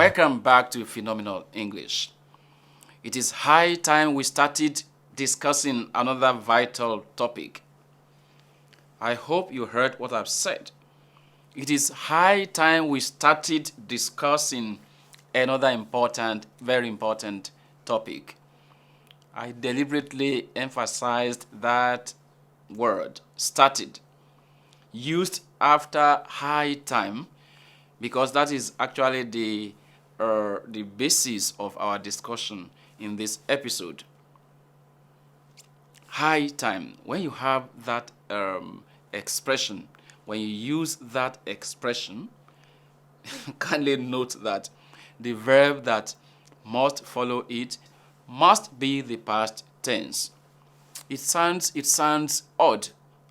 Welcome back to Phenomenal English. It is high time we started discussing another vital topic. I hope you heard what I've said. It is high time we started discussing another very important topic. I deliberately emphasized that word, started, used after high time, because that is actually the basis of our discussion in this episode. High time. When you have that expression, when you use that expression, kindly note that the verb that must follow it must be the past tense. It sounds odd.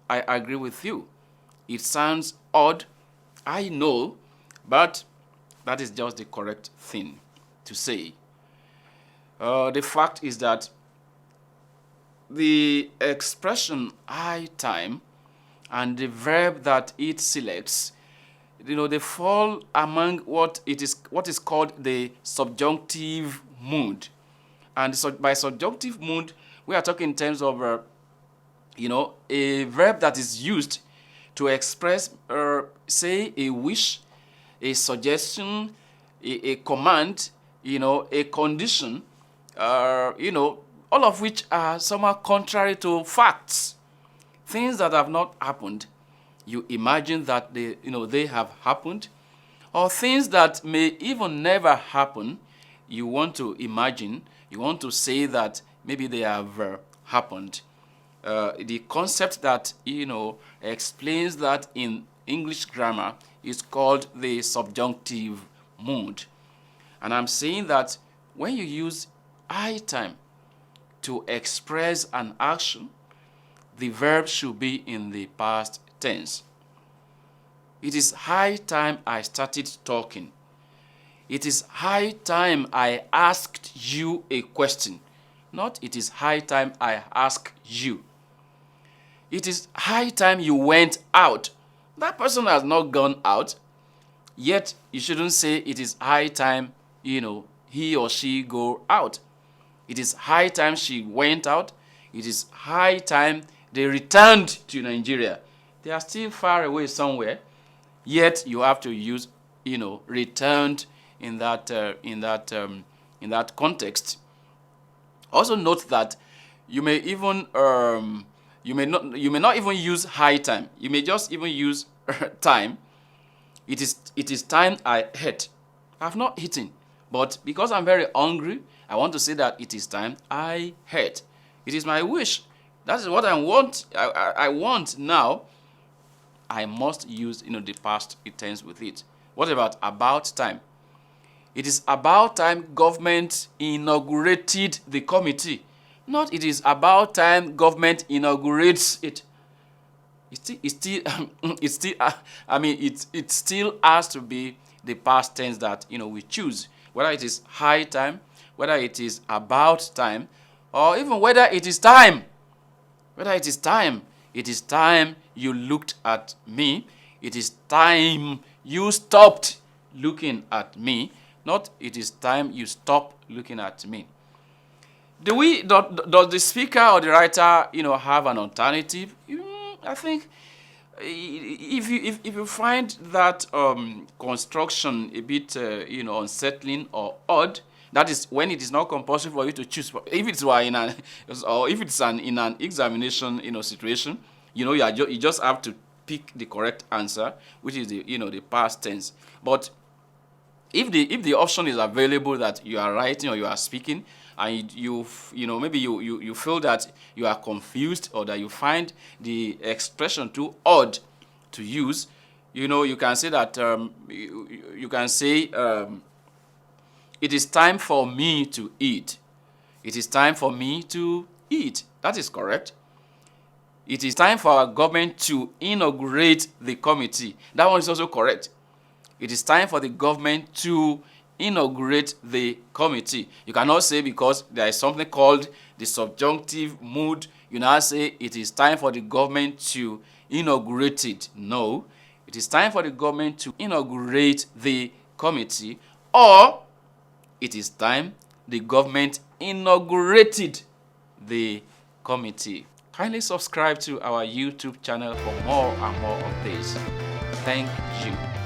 I agree with you. It sounds odd. I know, but that is just the correct thing to say. The fact is that the expression high time and the verb that it selects, they fall among what is called the subjunctive mood. And so by subjunctive mood, we are talking in terms of a verb that is used to express, say, a wish, a suggestion, a command, a condition, all of which are somehow contrary to facts. Things that have not happened, you imagine that they have happened, or things that may even never happen, you want to imagine, you want to say that maybe they have happened. The concept that explains that in English grammar is called the subjunctive mood. And I'm saying that when you use high time to express an action, the verb should be in the past tense. It is high time I started talking. It is high time I asked you a question. Not it is high time I asked you. It is high time you went out. That person has not gone out. Yet you shouldn't say it is high time, he or she go out. It is high time she went out. It is high time they returned to Nigeria. They are still far away somewhere. Yet you have to use, returned in that context. Also note that you may not even use high time. You may just even use time. It is time I ate. I have not eaten, but because I'm very hungry, I want to say that it is time I ate. It is my wish. That is what I want. I want now. I must use the past tense with it. What about time? It is about time government inaugurated the committee. Not it is about time government inaugurates it. It still has to be the past tense that we choose. Whether it is high time, whether it is about time, or even whether it is time. Whether it is time. It is time you looked at me. It is time you stopped looking at me. Not it is time you stop looking at me. Does the speaker or the writer, have an alternative? I think if you find that construction a bit unsettling or odd, that is when it is not compulsory for you to choose. If it's in an examination situation, you just have to pick the correct answer, which is the past tense. But if the option is available that you are writing or you are speaking, and maybe you feel that you are confused or that you find the expression too odd to use, you can say that you can say it is time for me to eat. It is time for me to eat. That is correct. It is time for our government to inaugurate the committee. That one is also correct. It is time for the government to inaugurate the committee. You cannot say because there is something called the subjunctive mood, you now say it is time for the government to inaugurate it. No, it is time for the government to inaugurate the committee, or It is time the government inaugurated the committee. Kindly subscribe to our YouTube channel for more and more updates. Thank you.